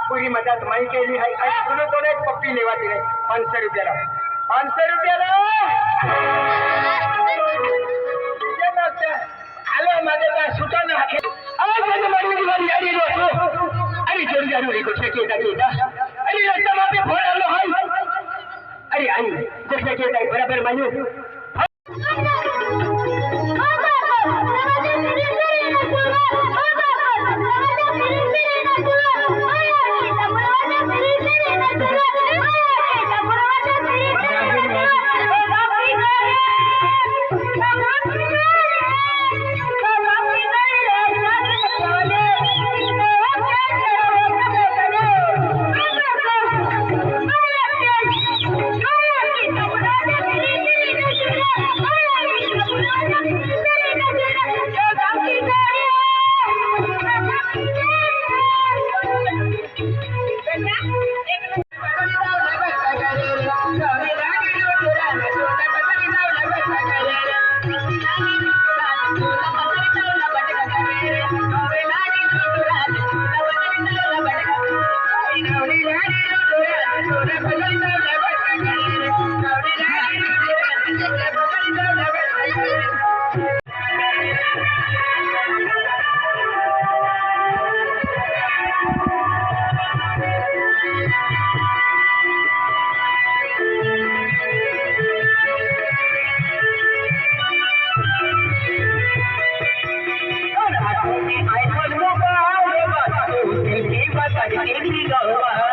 पूरी मदद मैं केली है तुला तो एक पप्पी लेवा दिले 500 रुपयाला 500 रुपयाला ये मत आलो माझे का सुटा ना हाके आज माझे मारू वाली आली रो अरे जरूर को छके दादा अरे रस्ता मापे फोन आलो हाय अरे आई जैसे के दाई बराबर मानू I